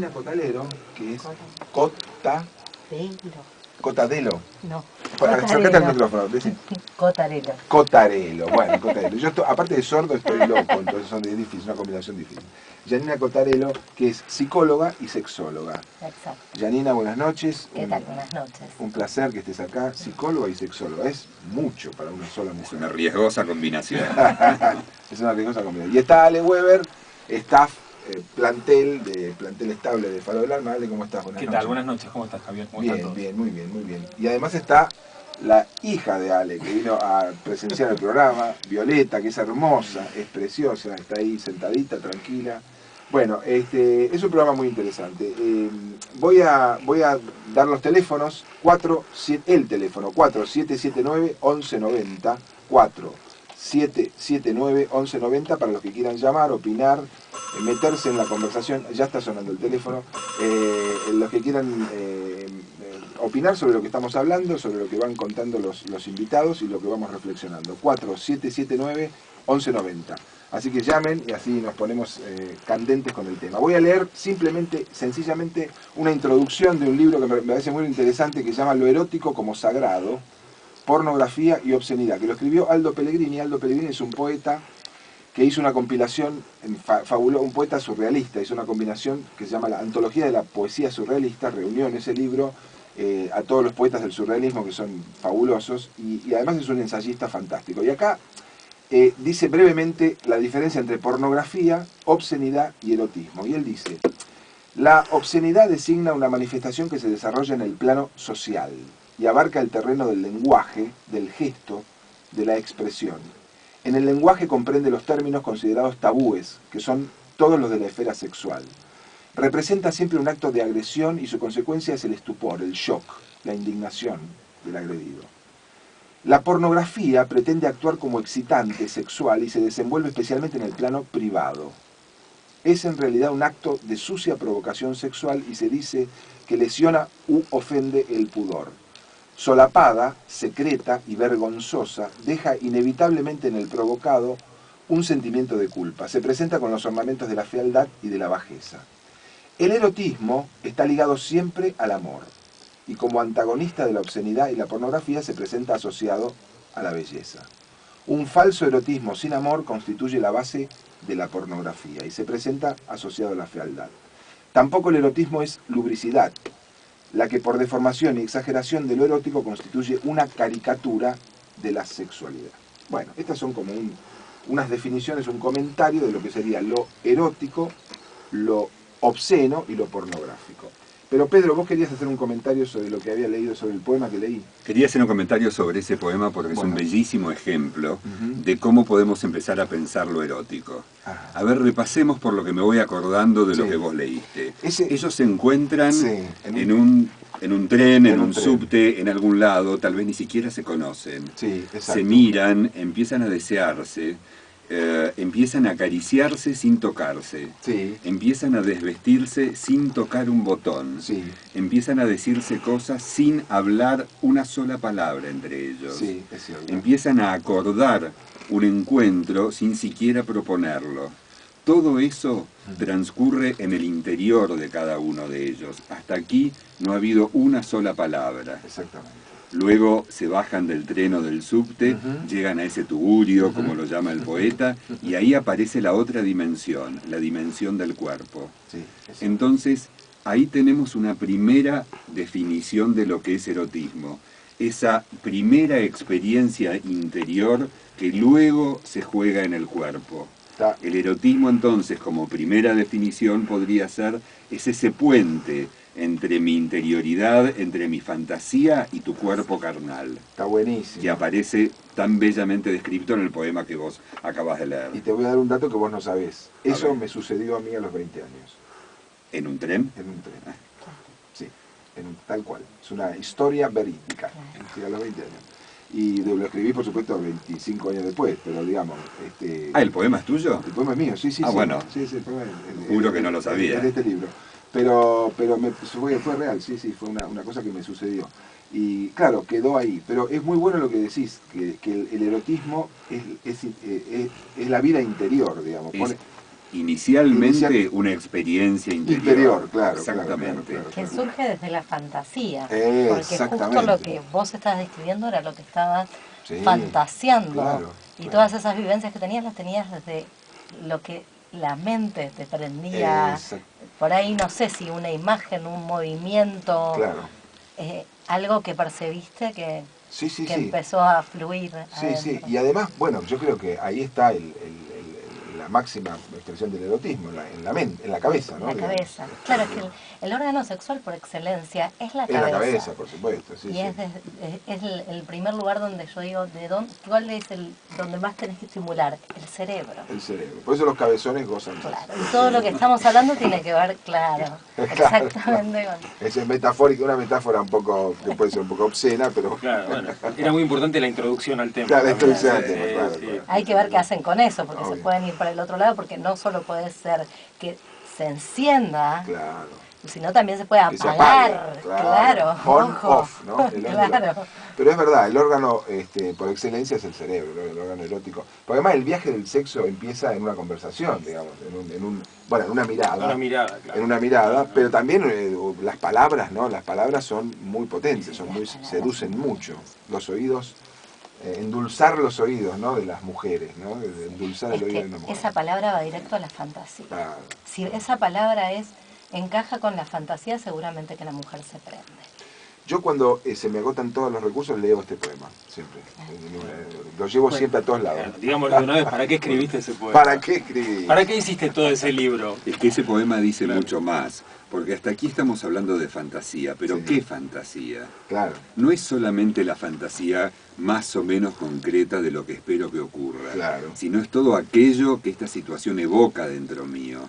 Janina Cotalero, que es Cotadelo. Cotadelo. No. Acércate al micrófono, ¿ves? Cotarelo. Cotarelo, bueno, Cotarelo. Yo aparte de sordo estoy loco, entonces es difícil, una combinación difícil. Janina Cotarelo, que es psicóloga y sexóloga. Exacto. Janina, buenas noches. ¿Qué tal? Buenas noches. Un placer que estés acá, psicóloga y sexóloga. Es mucho para una sola mujer. Es una riesgosa combinación. Es una riesgosa combinación. Y está Ale Weber, staff, plantel estable de Faro del Alma. Ale, ¿cómo estás? Buenas noches. ¿Qué tal? Buenas noches, ¿cómo estás, Javier? ¿Cómo están todos? Bien, muy bien, muy bien. Y además está la hija de Ale, que vino a presenciar el programa, Violeta, que es hermosa, es preciosa, está ahí sentadita, tranquila. Bueno, es un programa muy interesante. Voy a dar los teléfonos, el teléfono 4779-1190, 4779-1190 para los que quieran llamar, opinar, meterse en la conversación. Ya está sonando el teléfono. Los que quieran opinar sobre lo que estamos hablando, sobre lo que van contando los invitados y lo que vamos reflexionando. 4779-1190. Así que llamen y así nos ponemos candentes con el tema. Voy a leer sencillamente, una introducción de un libro que me parece muy interesante que se llama Lo erótico como sagrado, pornografía y obscenidad, que lo escribió Aldo Pellegrini. Aldo Pellegrini es un poeta que hizo una compilación, un poeta surrealista, hizo una combinación que se llama la Antología de la Poesía Surrealista, reunió en ese libro a todos los poetas del surrealismo que son fabulosos y además es un ensayista fantástico. Y acá dice brevemente la diferencia entre pornografía, obscenidad y erotismo. Y él dice, la obscenidad designa una manifestación que se desarrolla en el plano social y abarca el terreno del lenguaje, del gesto, de la expresión. En el lenguaje comprende los términos considerados tabúes, que son todos los de la esfera sexual. Representa siempre un acto de agresión y su consecuencia es el estupor, el shock, la indignación del agredido. La pornografía pretende actuar como excitante sexual y se desenvuelve especialmente en el plano privado. Es en realidad un acto de sucia provocación sexual y se dice que lesiona u ofende el pudor. Solapada, secreta y vergonzosa, deja inevitablemente en el provocado un sentimiento de culpa. Se presenta con los ornamentos de la fealdad y de la bajeza. El erotismo está ligado siempre al amor y como antagonista de la obscenidad y la pornografía se presenta asociado a la belleza. Un falso erotismo sin amor constituye la base de la pornografía y se presenta asociado a la fealdad. Tampoco el erotismo es lubricidad, la que por deformación y exageración de lo erótico constituye una caricatura de la sexualidad. Bueno, estas son como unas definiciones, un comentario de lo que sería lo erótico, lo obsceno y lo pornográfico. Pero Pedro, vos querías hacer un comentario sobre lo que había leído, sobre el poema que leí. Quería hacer un comentario sobre ese poema porque es un bellísimo ejemplo de cómo podemos empezar a pensar lo erótico. A ver, repasemos por lo que me voy acordando de lo que vos leíste. Ellos se encuentran en un tren, en un subte, en algún lado, tal vez ni siquiera se conocen. Se miran, empiezan a desearse. Empiezan a acariciarse sin tocarse, empiezan a desvestirse sin tocar un botón, empiezan a decirse cosas sin hablar una sola palabra entre ellos, empiezan a acordar un encuentro sin siquiera proponerlo. Todo eso transcurre en el interior de cada uno de ellos. Hasta aquí no ha habido una sola palabra. Exactamente. Luego se bajan del tren o del subte, llegan a ese tugurio, como lo llama el poeta, y ahí aparece la otra dimensión, la dimensión del cuerpo. Entonces, ahí tenemos una primera definición de lo que es erotismo. Esa primera experiencia interior que luego se juega en el cuerpo. El erotismo, entonces, como primera definición, podría ser ese puente entre mi interioridad, entre mi fantasía y tu cuerpo carnal. Está buenísimo. Que aparece tan bellamente descrito en el poema que vos acabas de leer. Y te voy a dar un dato que vos no sabés. Eso me sucedió a mí a los 20 años. ¿En un tren? En un tren. Sí, tal cual. Es una historia verídica. Sí, a los 20 años. Y lo escribí, por supuesto, 25 años después, pero digamos... ¿el poema es tuyo? El poema es mío, sí. Bueno. Sí, el poema juro que no lo sabía. Es de este libro. Pero fue real, sí, fue una cosa que me sucedió. Y claro, quedó ahí. Pero es muy bueno lo que decís, que el erotismo es la vida interior, digamos. Inicialmente una experiencia interior. Claro. Exactamente. Claro. Que surge desde la fantasía. Porque justo lo que vos estabas describiendo era lo que estabas fantaseando. Claro, y todas esas vivencias que tenías las tenías desde lo que la mente te prendía. Por ahí no sé si una imagen, un movimiento, algo que percibiste que empezó a fluir. Sí, y además, bueno, yo creo que ahí está la máxima expresión del erotismo, en la mente, en la cabeza, ¿no? En la cabeza. Claro, es que el órgano sexual por excelencia es la cabeza. Es la cabeza, por supuesto. Y es el primer lugar donde yo digo, ¿cuál es donde más tenés que estimular? El cerebro. El cerebro. Por eso los cabezones gozan. Claro, y todo lo que estamos hablando tiene que ver, exactamente. Es metafórico, una metáfora un poco, que puede ser un poco obscena, pero... Claro, bueno, era muy importante la introducción al tema. Claro, la introducción al tema, claro. Hay que ver qué hacen con eso, porque se pueden ir para el otro lado, porque no solo puede ser que se encienda, sino también se puede apagar, claro. On-off, ¿no? Claro. Pero es verdad, el órgano por excelencia es el cerebro, ¿no? El órgano erótico. Porque además el viaje del sexo empieza en una conversación, digamos, en una mirada. Claro. En una mirada, pero también las palabras, ¿no? Las palabras son muy potentes, seducen mucho. Los oídos... endulzar los oídos, ¿no? De las mujeres, ¿no? Endulzar el oído de una mujer. Esa palabra va directo a la fantasía. Si esa palabra encaja con la fantasía, seguramente que la mujer se prende. Yo cuando se me agotan todos los recursos leo este poema, siempre. Lo llevo siempre a todos lados. Digámoslo de una vez, ¿para qué escribiste ese poema? ¿Para qué escribí? ¿Para qué hiciste todo ese libro? Es que ese poema dice mucho más. Porque hasta aquí estamos hablando de fantasía, pero ¿qué fantasía? Claro. No es solamente la fantasía más o menos concreta de lo que espero que ocurra, sino es todo aquello que esta situación evoca dentro mío.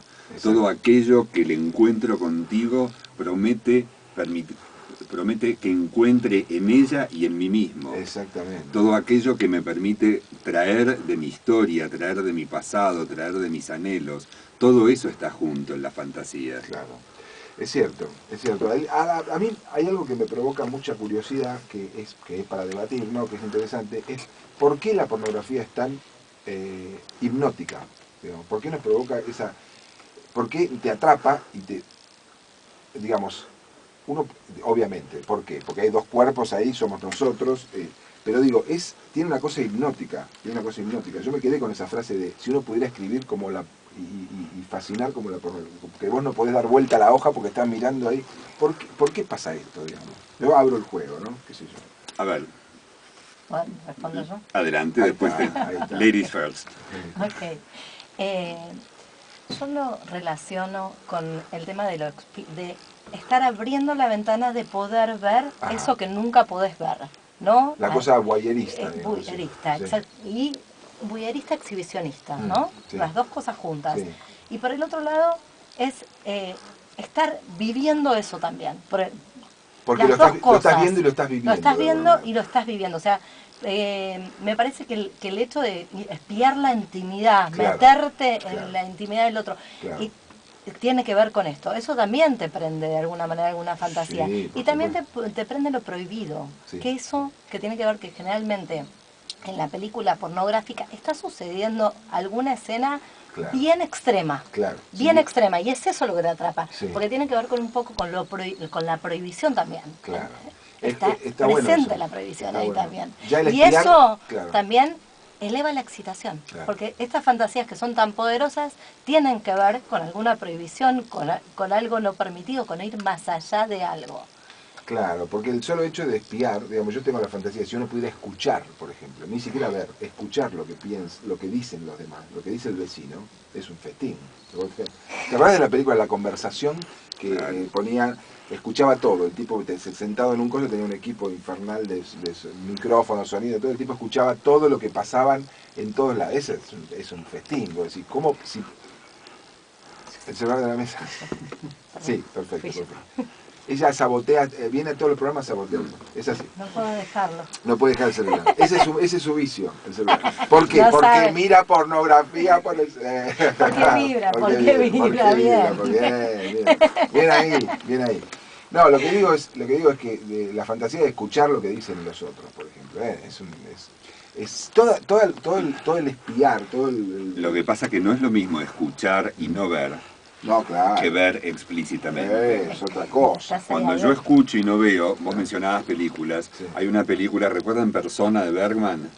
Todo aquello que el encuentro contigo promete que encuentre en ella y en mí mismo. Exactamente. Todo aquello que me permite traer de mi historia, traer de mi pasado, traer de mis anhelos. Todo eso está junto en la fantasía. Claro. Es cierto, es cierto. A mí hay algo que me provoca mucha curiosidad, que es para debatir, ¿no? Que es interesante, es ¿por qué la pornografía es tan hipnótica? Digamos, ¿por qué nos provoca esa... ¿Por qué te atrapa y te... digamos, uno, obviamente, ¿por qué? Porque hay dos cuerpos ahí, somos nosotros, pero digo, tiene una cosa hipnótica, Yo me quedé con esa frase de, si uno pudiera escribir como la... Y fascinar como la pornografía, que vos no podés dar vuelta a la hoja porque estás mirando ahí. ¿Por qué pasa esto, digamos? Yo abro el juego, ¿no? ¿Qué sé yo? A ver. Bueno, ¿respondo yo? Adelante, después ladies first. Ok. Yo lo relaciono con el tema de estar abriendo la ventana de poder ver eso que nunca podés ver, ¿no? La cosa voyerista. Voyerista, exacto. Y voyerista exhibicionista, ¿no? Las dos cosas juntas. Y por el otro lado es estar viviendo eso también. Porque lo estás viendo y lo estás viviendo. Lo estás viendo y lo estás viviendo. O sea, me parece que el hecho de espiar la intimidad, meterte en la intimidad del otro, y tiene que ver con esto. Eso también te prende de alguna manera alguna fantasía. Y también te prende lo prohibido. Que eso que tiene que ver que generalmente en la película pornográfica está sucediendo alguna escena bien extrema, bien extrema, y es eso lo que te atrapa, porque tiene que ver con un poco con la prohibición también. Está presente bueno la prohibición ahí también. Y eso también eleva la excitación, porque estas fantasías que son tan poderosas tienen que ver con alguna prohibición, con algo no permitido, con ir más allá de algo. Claro, porque el solo hecho de espiar, digamos, yo tengo la fantasía, si uno pudiera escuchar, por ejemplo, ni siquiera ver, escuchar lo que piensan, lo que dicen los demás, lo que dice el vecino, es un festín. ¿Te acuerdas de la película La Conversación? Que escuchaba todo, el tipo sentado en un coche tenía un equipo infernal de micrófonos, sonido, todo el tipo escuchaba todo lo que pasaban en todos lados. Ese es un festín, vos decís, ¿cómo? Si... ¿El celular de la mesa? Sí, perfecto. Ella sabotea, viene a todos los programas saboteando. Es así. No puedo dejarlo. No puede dejar el celular. Ese es su vicio, el celular. ¿Por qué? No porque sabe. Mira pornografía por el... Porque vibra, Bien ahí. No, lo que digo es que la fantasía de escuchar lo que dicen los otros, por ejemplo. Es todo el espiar, todo el... Lo que pasa que no es lo mismo escuchar y no ver. No, claro. Que ver explícitamente. Es otra cosa. Cuando yo escucho y no veo, vos mencionabas películas, sí. Hay una película, ¿recuerdan Persona de Bergman?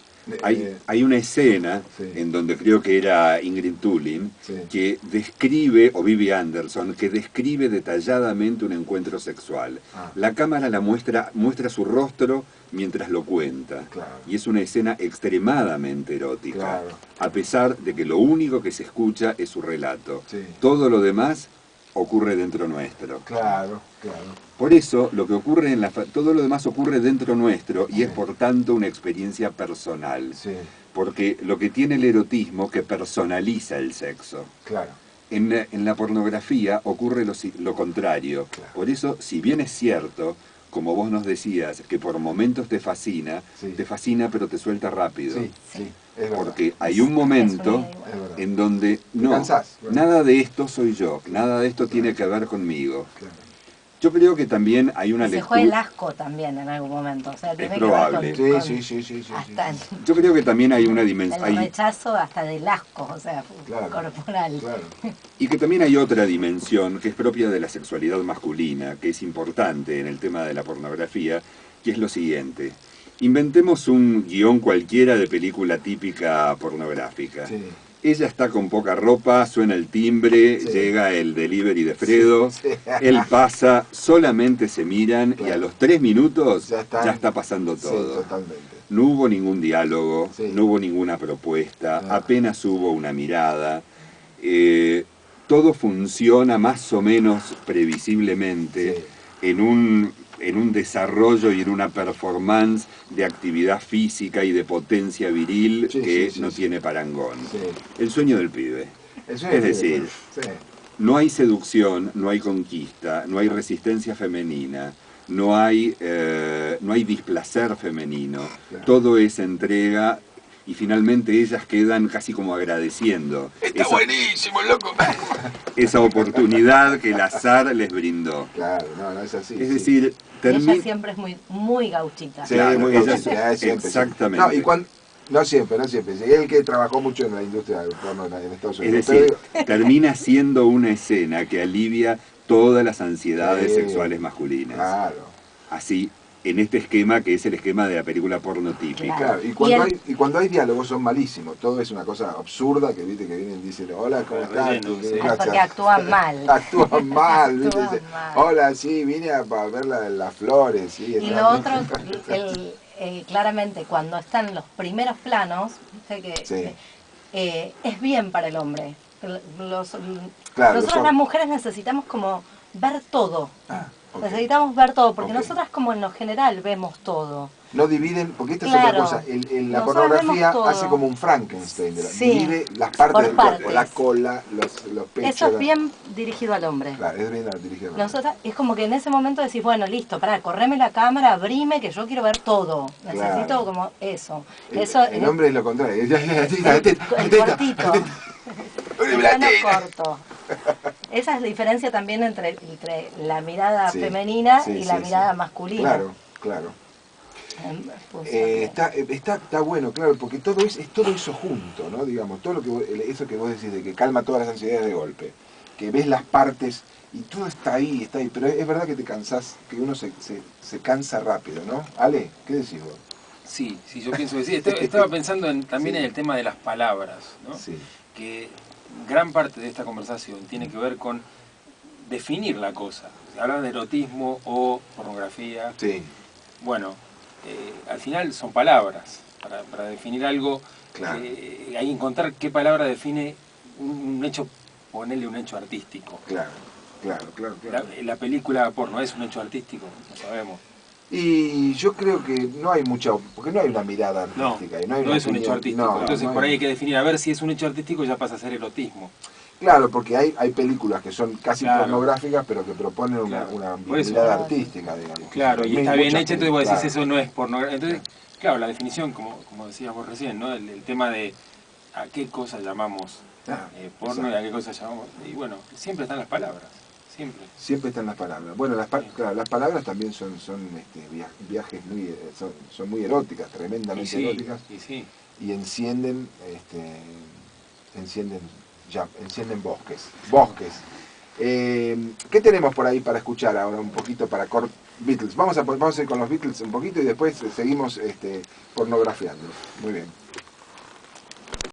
Hay una escena en donde creo que era Ingrid Tulin, que describe, o Vivi Anderson, que describe detalladamente un encuentro sexual. La cámara muestra su rostro mientras lo cuenta. Claro. Y es una escena extremadamente erótica. Claro. A pesar de que lo único que se escucha es su relato. Sí. Todo lo demás ocurre dentro nuestro. Claro, claro. Por eso, lo que ocurre todo lo demás ocurre dentro nuestro y es por tanto una experiencia personal. Sí. Porque lo que tiene el erotismo que personaliza el sexo. Claro. En la pornografía ocurre lo contrario. Claro. Por eso, si bien es cierto, como vos nos decías, que por momentos te fascina pero te suelta rápido. Sí, sí. Porque hay un momento en donde no, nada de esto soy yo, nada de esto tiene que ver conmigo. Claro. Yo creo que también hay una lectura... Se juega el asco también en algún momento. O sea, tiene es probable. Que ver con, sí. Yo creo que también hay una dimensión... El rechazo hasta del asco, o sea, corporal. Claro. Y que también hay otra dimensión que es propia de la sexualidad masculina, que es importante en el tema de la pornografía, que es lo siguiente. Inventemos un guión cualquiera de película típica pornográfica. Sí. Ella está con poca ropa, suena el timbre, llega el delivery de Fredo, él pasa, solamente se miran y a los 3 minutos ya está pasando todo. Sí, totalmente. No hubo ningún diálogo, no hubo ninguna propuesta, apenas hubo una mirada. Todo funciona más o menos previsiblemente en un desarrollo y en una performance de actividad física y de potencia viril que no tiene parangón. Sí. El sueño del pibe. Es decir, no hay seducción, no hay conquista, no hay resistencia femenina, no hay displacer femenino, todo es entrega y finalmente ellas quedan casi como agradeciendo. ¡Está buenísimo, loco! Esa oportunidad que el azar les brindó. Claro, no es así. Es decir, ella siempre es muy gauchita. Sí, claro, muy gauchita, siempre. Exactamente. No siempre. Él que trabajó mucho en la industria del porno en Estados Unidos. Es decir, termina siendo una escena que alivia todas las ansiedades sexuales masculinas. Claro. Así, en este esquema que es el esquema de la película porno típica. Claro, y cuando hay diálogos son malísimos, todo es una cosa absurda que viste que vienen y dicen, hola, ¿cómo estás? Porque actúan mal. Actúan mal, ¿viste? Hola, sí, vine a ver las flores. Sí, y lo otro, claramente, cuando están los primeros planos, viste que es bien para el hombre. Nosotros las mujeres necesitamos como ver todo. Okay. Necesitamos ver todo, porque nosotras como en lo general vemos todo. No dividen, porque esta es otra cosa, la pornografía hace como un Frankenstein, divide las partes del cuerpo, la cola, los pechos. Eso es bien dirigido al hombre. Claro, es bien dirigido al hombre. Nosotras, es como que en ese momento decís, bueno, listo, correme la cámara, abrime, que yo quiero ver todo. Necesito como eso. El hombre es lo contrario. El cortito. El corto. Esa es la diferencia también entre la mirada femenina y la mirada masculina. Claro. Está bueno, claro, porque todo es todo eso junto, ¿no? Digamos, todo eso que vos decís de que calma todas las ansiedades de golpe, que ves las partes y todo está ahí, pero es verdad que te cansás, que uno se cansa rápido, ¿no? Ale, ¿qué decís vos? Sí, yo pienso que sí. Estaba pensando también en el tema de las palabras, ¿no? Sí. Que gran parte de esta conversación tiene que ver con definir la cosa. Hablar de erotismo o pornografía. Sí. Bueno, al final son palabras. Para definir algo, claro. Hay que encontrar qué palabra define un hecho, ponerle un hecho artístico. Claro. La película porno es un hecho artístico, lo sabemos. Y yo creo que no hay mucha, porque no hay una mirada artística. No es un hecho artístico. Entonces por ahí hay que definir, a ver si es un hecho artístico ya pasa a ser erotismo. Claro, porque hay películas que son casi pornográficas, pero que proponen una mirada artística, digamos. Claro, y está bien hecha, entonces vos decís eso no es pornografía. Entonces, claro, la definición, como decías vos recién, ¿no? El tema de a qué cosa llamamos porno y a qué cosa llamamos... Y bueno, siempre están las palabras. Siempre están las palabras. Bueno, claro, las palabras también son viajes son muy eróticas, tremendamente eróticas. Y encienden bosques. ¿Qué tenemos por ahí para escuchar ahora un poquito para Beatles? Vamos a ir con los Beatles un poquito y después seguimos pornografiando. Muy bien.